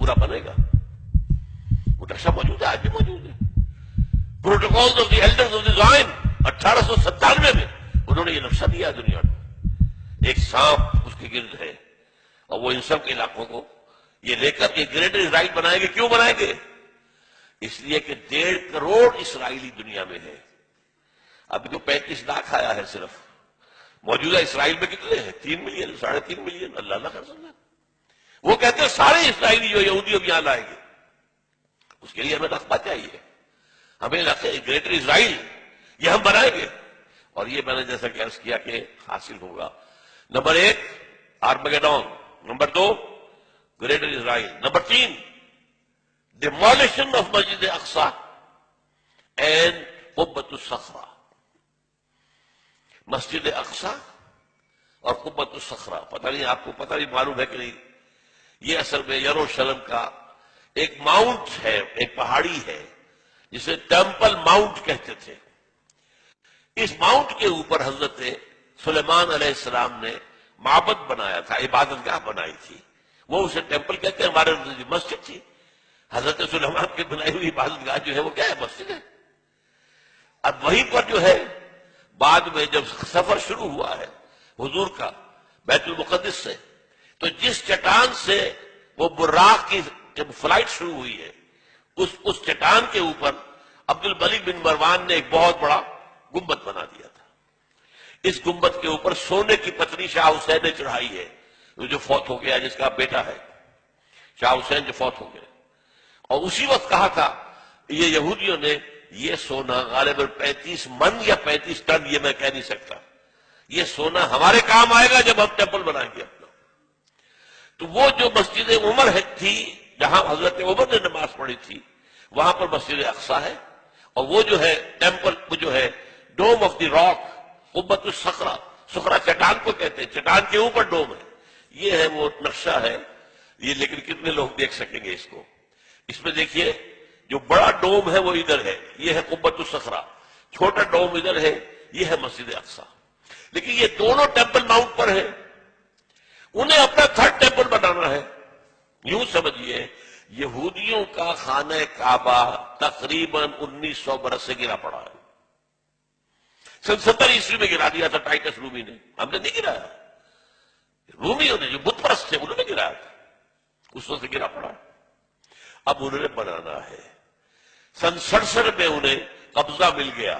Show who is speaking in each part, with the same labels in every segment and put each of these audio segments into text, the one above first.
Speaker 1: پورا بنے گا. وہ نقشہ موجود ہے، آج بھی موجود ہے. Protocols of the elders of the Zion 1897 میں انہوں نے یہ نقشہ دیا دنیا کو. ایک سانپ اس کے گرد ہے، اور وہ ان سب کے علاقوں کو یہ لے کر کے گریٹر اسرائیل بنائیں گے. کیوں بنائیں گے؟ اس لیے کہ 1.5 کروڑ اسرائیلی دنیا میں ہے. ابھی تو 35 لاکھ آیا ہے صرف. موجودہ اسرائیل میں کتنے ہیں؟ 3 ملین، 3.5 ملین. اللہ کر سکتا. وہ کہتے ہیں سارے اسرائیلی جو یہودی اب یہاں لائیں گے. اس کے لیے ہمیں رقبہ چاہیے. ہمیں گریٹر اسرائیل یہ ہم بنائیں گے. اور یہ میں نے جیسا کہ عرض کیا کہ حاصل ہوگا. Number 1 Armageddon, number 2 greater Israel, number 3 demolition of Masjid Aqsa and قبۃ الصخرہ. مسجد اقصی اور قبۃ الصخرہ، پتہ نہیں آپ کو پتہ نہیں معلوم ہے کہ نہیں، یہ اصل میں یروشلم کا ایک ماؤنٹ ہے، ایک پہاڑی ہے جسے ٹیمپل ماؤنٹ کہتے تھے. اس ماؤنٹ کے اوپر حضرت سلیمان علیہ السلام نے معبد بنایا تھا، عبادت گاہ بنائی تھی. وہ اسے ٹیمپل کہتے ہیں، ہمارے مسجد تھی. حضرت سلیمان کی بنائی ہوئی عبادت گاہ جو ہے وہ کیا ہے؟ مسجد ہے. اب وہیں پر جو ہے بعد میں جب سفر شروع ہوا ہے حضور کا بیت المقدس سے، تو جس چٹان سے وہ براق کی جب فلائٹ شروع ہوئی ہے، اس چٹان کے اوپر عبد الملک بن مروان نے ایک بہت بڑا گنبد بنا دیا تھا. اس گنبد کے اوپر سونے کی پتری شاہ حسین نے چڑھائی ہے، جو فوت ہو گیا، جس کا بیٹا ہے شاہ حسین جو فوت ہو گئے. اور اسی وقت کہا تھا یہ یہودیوں نے، یہ سونا غالباً 35 من یا 35 ٹن، یہ میں کہہ نہیں سکتا، یہ سونا ہمارے کام آئے گا جب ہم ٹیمپل بنائیں گے اپنا. تو وہ جو مسجد عمر تھی جہاں حضرت عمر نے نماز پڑھی تھی، وہاں پر مسجد اقصی ہے. اور وہ جو ہے ٹیمپل، وہ جو ہے ڈوم آف دی راک، قبۃ الصخرہ، صخرہ چٹان کو کہتے ہیں، چٹان کے اوپر ڈوم ہے. یہ ہے وہ نقشہ ہے یہ. لیکن کتنے لوگ دیکھ سکیں گے اس کو؟ اس میں دیکھیے جو بڑا ڈوم ہے وہ ادھر ہے، یہ ہے قبۃ الصخرہ. چھوٹا ڈوم ادھر ہے، یہ ہے مسجد اقصی. لیکن یہ دونوں ٹیمپل ماؤنٹ پر ہے. انہیں اپنا 3rd ٹیمپل بنانا ہے. یوں سمجھیے یہودیوں کا خانہ کعبہ تقریباً 1900 برس سے گرا پڑا ہے. سن 70 عیسوی میں گرا دیا تھا ٹائٹس رومی نے. ہم نے نہیں گرایا، رومیوں نے جو بت پرست تھے انہوں نے گرایا تھا. اس وقت سے گرا پڑا. اب انہوں نے بنانا ہے. سن 67 میں انہیں قبضہ مل گیا.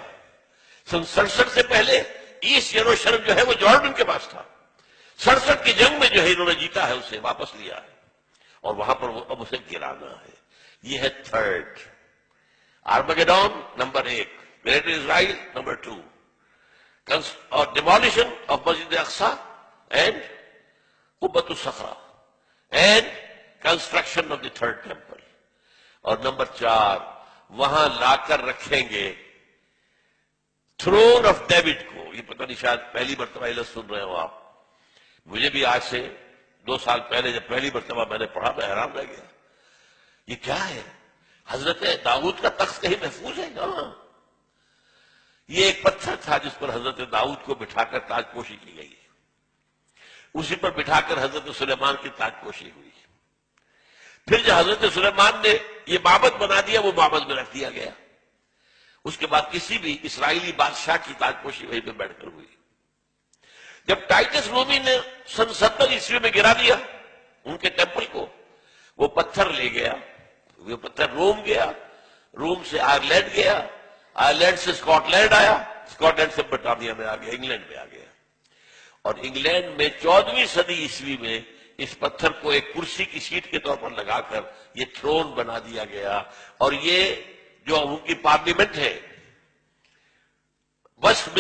Speaker 1: سن 67 سے پہلے ایسٹ یروشلم جو ہے وہ جارڈن کے پاس تھا. 67 کی جنگ میں جو ہے انہوں نے جیتا ہے، اسے واپس لیا ہے، اور وہاں پر اب اسے گرانا ہے. یہ ہے 3rd Armageddon, number 1 greater Israel, number 2 اور ڈیمولیشن آف مسجد اقصی اینڈ قبۃ الصخرہ and construction of the 3rd temple. اور نمبر 4 وہاں لا کر رکھیں گے تھرون آف ڈیوڈ کو. یہ پتہ نہیں شاید پہلی مرتبہ علت سن رہے ہو آپ. مجھے بھی آج سے 2 سال پہلے جب پہلی مرتبہ میں نے پڑھا میں حیران رہ گیا. یہ کیا ہے؟ حضرت داؤد کا تخت کہیں محفوظ ہے؟ ہاں، یہ ایک پتھر تھا جس پر حضرت داؤد کو بٹھا کر تاج پوشی کی گئی ہے. اسی پر بٹھا کر حضرت سلیمان کی تاج پوشی ہوئی. پھر جو حضرت سلیمان نے یہ معبد بنا دیا، وہ معبد میں رکھ دیا گیا. اس کے بعد کسی بھی اسرائیلی بادشاہ کی تاج پوشی وہیں پہ بیٹھ کر ہوئی. جب ٹائٹس رومی نے سن 70 عیسوی میں گرا دیا ان کے ٹیمپل کو، وہ پتھر لے گیا، وہ پتھر روم گیا، روم سے آئرلینڈ گیا، آئرلینڈ سے اسکاٹ لینڈ آیا، اسکاٹ لینڈ سے برطانیہ میں آ گیا، انگلینڈ میں آ گیا. اور انگلینڈ میں 14ویں صدی عیسوی میں اس پتھر کو ایک کرسی کی سیٹ کے طور پر لگا کر یہ تھرون بنا دیا گیا. اور یہ جو ان کی پارلیمنٹ ہے، ویسٹ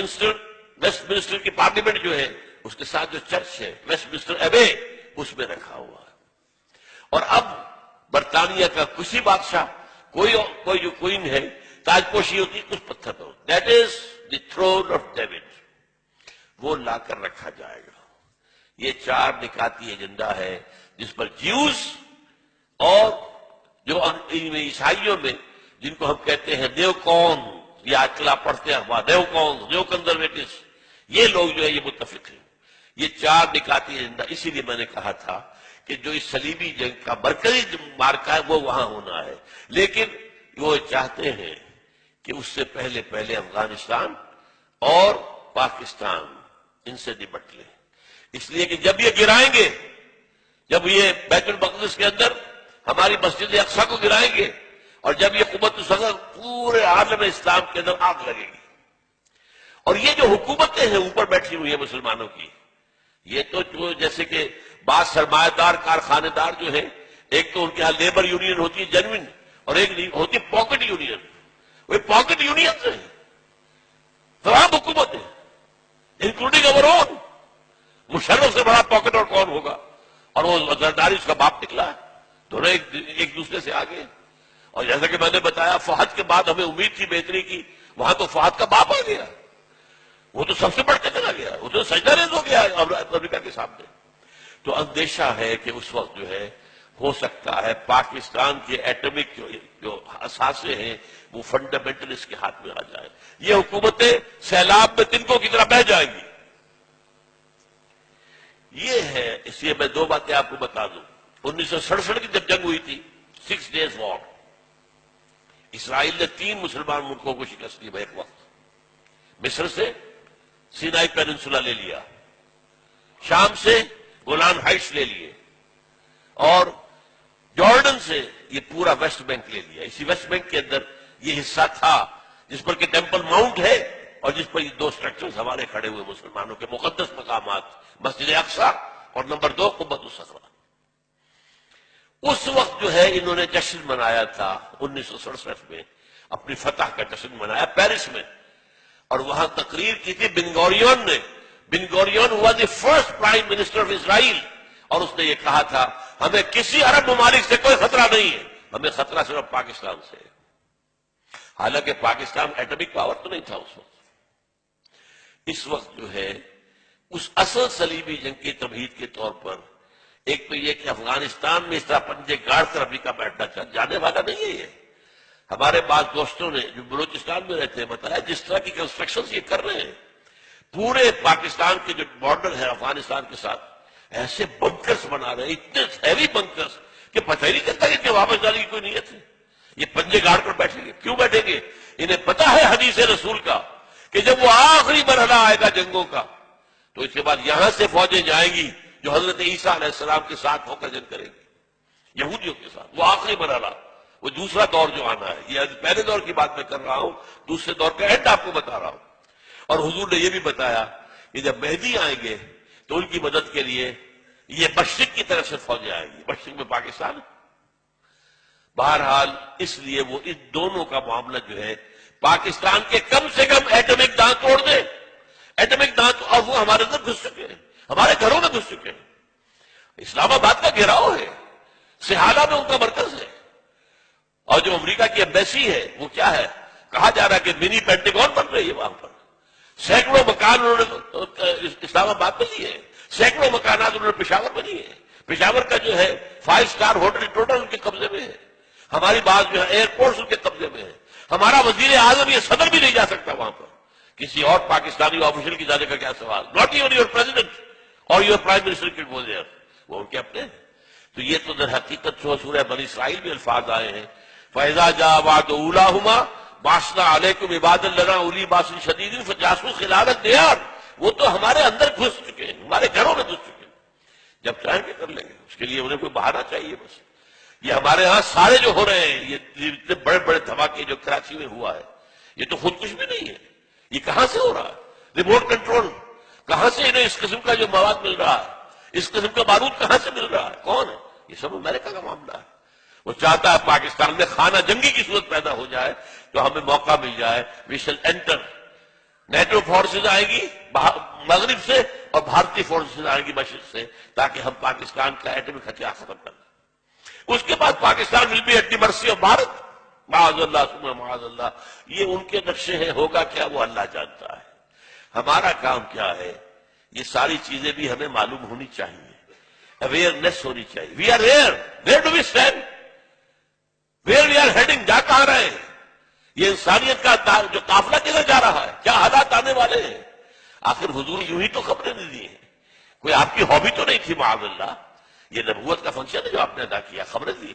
Speaker 1: منسٹر کی پارلیمنٹ جو ہے، اس کے ساتھ جو چرچ ہے ویسٹ منسٹر ایبے، اس میں رکھا ہوا ہے. اور اب برطانیہ کا کسی بادشاہ، کوئی جو کوئین ہے، تاج پوشی ہوتی اس پتھر پر. That is the throne of David. وہ لا کر رکھا جائے گا. یہ 4 نکاتی ایجنڈا ہے جس پر جیوز اور جو عیسائیوں میں جن کو ہم کہتے ہیں نیو کون، یا اطلاع پڑھتے ہیں نیو کون، نیو کنزرویٹوز، یہ لوگ جو ہے یہ متفق ہیں. یہ 4 نکاتی ایجنڈا. اسی لیے میں نے کہا تھا کہ جو اس صلیبی جنگ کا مرکزی مارکا ہے وہ وہاں ہونا ہے، لیکن وہ چاہتے ہیں کہ اس سے پہلے پہلے افغانستان اور پاکستان ان سے نمٹ لیں، اس لیے کہ جب یہ گرائیں گے، جب یہ بیت المقدس کے اندر ہماری مسجد اقصی کو گرائیں گے، اور جب یہ قوت الصغر پورے عالم اسلام کے اندر آگ لگے گی، اور یہ جو حکومتیں ہیں اوپر بیٹھی ہوئی ہیں مسلمانوں کی، یہ تو جیسے کہ بعض سرمایہ دار کارخانے دار جو ہیں، ایک تو ان کے ہاں لیبر یونین ہوتی ہے جنوین، اور ایک ہوتی ہے پاکٹ یونین، وہ پاکٹ یونین سے تمام حکومتیں انکلوڈنگ اوور اون، مشرف سے بڑا پاکٹ اور کون ہوگا، اور وہ زرداری اس کا باپ نکلا ہے، دونوں ایک دوسرے سے آگے۔ اور جیسا کہ میں نے بتایا فہد کے بعد ہمیں امید تھی بہتری کی، وہاں تو فہد کا باپ آ گیا، وہ تو سب سے بڑھ کے چلا گیا، وہ تو سجدہ ریز ہو گیا امریکہ کے سامنے۔ تو اندیشہ ہے کہ اس وقت جو ہے ہو سکتا ہے پاکستان کے ایٹمک جو اثاثے ہیں وہ فنڈامنٹلسٹ کے ہاتھ میں آ جائیں، یہ حکومتیں سیلاب میں تنکوں کی طرح بہہ جائیں گی۔ یہ ہے، اس لیے میں دو باتیں آپ کو بتا دوں۔ 1967 کی جب جنگ ہوئی تھی، 6 days وار، اسرائیل نے 3 مسلمان ملکوں کو شکست دی ایک وقت۔ مصر سے سینائی پیننسولا لے لیا، شام سے گولان ہائٹس لے لیے، اور جارڈن سے یہ پورا ویسٹ بینک لے لیا۔ اسی ویسٹ بینک کے اندر یہ حصہ تھا جس پر کہ ٹیمپل ماؤنٹ ہے، اور جس پر یہ 2 سٹرکچرز ہمارے کھڑے ہوئے مسلمانوں کے مقدس مقامات، مسجد اقصی اور نمبر 2 قبۃ الصخرہ۔ اس وقت جو ہے انہوں نے جشن منایا تھا 1967 میں، اپنی فتح کا جشن منایا پیرس میں، اور وہاں تقریر کی تھی بن گوریون نے۔ بن گوریون ہوا the first prime minister of Israel, اور اس نے یہ کہا تھا ہمیں کسی عرب ممالک سے کوئی خطرہ نہیں ہے، ہمیں خطرہ صرف پاکستان سے ہے۔ حالانکہ پاکستان ایٹمک پاور تو نہیں تھا اس وقت۔ اس وقت جو ہے اس اصل صلیبی جنگ کی تمہید کے طور پر ایک تو یہ کہ افغانستان میں اس طرح پنجے گاڑ کر امریکہ بیٹھنا جانے والا نہیں ہے۔ یہ ہمارے بعض دوستوں نے جو بلوچستان میں رہتے ہیں بتایا جس طرح کی کنسٹرکشن یہ کر رہے ہیں، پورے پاکستان کے جو بارڈر ہے افغانستان کے ساتھ ایسے بنکرز بنا رہے ہیں، اتنے ہیوی بنکرز کہ پتہ ہی نہیں چلتا کہ واپس جانے کی کوئی نیت ہے۔ یہ پنجے گاڑ کر بیٹھیں گے، کیوں بیٹھیں گے؟ انہیں پتا ہے حدیث رسول کا کہ جب وہ آخری مرحلہ آئے گا جنگوں کا تو اس کے بعد یہاں سے فوجیں جائیں گی جو حضرت عیسیٰ علیہ السلام کے ساتھ ہو کر جنگ کریں گی یہودیوں کے ساتھ، وہ آخری مرحلہ، وہ دوسرا دور جو آنا ہے۔ یہ پہلے دور کی بات میں کر رہا ہوں، دوسرے دور کا اینڈ آپ کو بتا رہا ہوں۔ اور حضور نے یہ بھی بتایا کہ جب مہدی آئیں گے تو ان کی مدد کے لیے یہ مشرق کی طرف سے فوجیں آئیں گی، مشرق میں پاکستان ہے۔ بہرحال اس لیے وہ ان دونوں کا معاملہ جو ہے پاکستان کے کم سے کم ایٹمک دانت توڑ دے، ایٹمک دانت، اور وہ ہمارے اندر گھس چکے ہیں، ہمارے گھروں میں گھس چکے ہیں۔ اسلام آباد کا گھیراؤ ہے، سہالہ میں ان کا مرکز ہے، اور جو امریکہ کی ایمبیسی ہے وہ کیا ہے، کہا جا رہا ہے کہ منی پینٹاگون بن رہی ہے وہاں پر، سینکڑوں مکان انہوں نے اسلام آباد میں لیے ہیں، سینکڑوں مکانات انہوں نے پشاور میں لیے ہیں۔ پشاور کا جو ہے 5 اسٹار ہوٹل ٹوٹل ان کے قبضے میں ہے، ہماری بات جو ہے ایئرپورٹس ان کے قبضے میں ہے، ہمارا وزیر اعظم یہ صدر بھی نہیں جا سکتا وہاں پر، کسی اور پاکستانی آفیشل کی جانے کا کیا سوال، ناٹ ایون یور پریزیڈنٹ اور your prime minister can go there, وہ ان کے اپنے ہیں۔ تو یہ تو در حقیقت سورہ بنی اسرائیل میں الفاظ آئے ہیں، فَإِذَا جَاءَ وَعْدُ أُولَاهُمَا بَعَثْنَا عَلَيْكُمْ عِبَادًا لَنَا أُولِي بَأْسٍ شَدِيدٍ فَجَاسُوا خِلَالَ الدِّيَارِ، وہ تو ہمارے اندر گھس چکے ہیں، ہمارے گھروں میں گھس چکے ہیں، جب چاہیں گے کر لیں گے، اس کے لیے انہیں کوئی بہانہ چاہیے بس۔ یہ ہمارے ہاں سارے جو ہو رہے ہیں، یہ اتنے بڑے بڑے دھماکے جو کراچی میں ہوا ہے، یہ تو خود کچھ بھی نہیں ہے، یہ کہاں سے ہو رہا ہے؟ ریموٹ کنٹرول، کہاں سے انہیں اس قسم کا جو مواد مل رہا ہے، اس قسم کا بارود کہاں سے مل رہا ہے، کون ہے؟ یہ سب امریکہ کا معاملہ ہے۔ وہ چاہتا ہے پاکستان میں خانہ جنگی کی صورت پیدا ہو جائے تو ہمیں موقع مل جائے، وی شل انٹر، نیٹو فورسز آئے گی مغرب سے اور بھارتی فورسز آئیں گی مشرق سے، تاکہ ہم پاکستان کا ایٹمک ہتھیار ختم کر دیں۔ اس کے بعد Pakistan will be at the mercy of Bharat, معاذ اللہ ثم معاذ اللہ۔ یہ ان کے نقشے ہیں، ہوگا کیا وہ اللہ جانتا ہے۔ ہمارا کام کیا ہے، یہ ساری چیزیں بھی ہمیں معلوم ہونی چاہیے، اویئرنیس ہونی چاہیے۔ We are where do we stand, where we are heading, جا کہاں رہے ہیں، یہ انسانیت کا جو قافلہ کدھر جا رہا ہے، کیا حالات آنے والے ہیں۔ آخر حضور یوں ہی تو خبریں نہیں دی ہیں، کوئی آپ کی ہابی تو نہیں تھی معاذ اللہ یہ نبوت کا فنکشن ہے جو آپ نے ادا کیا، خبریں دی۔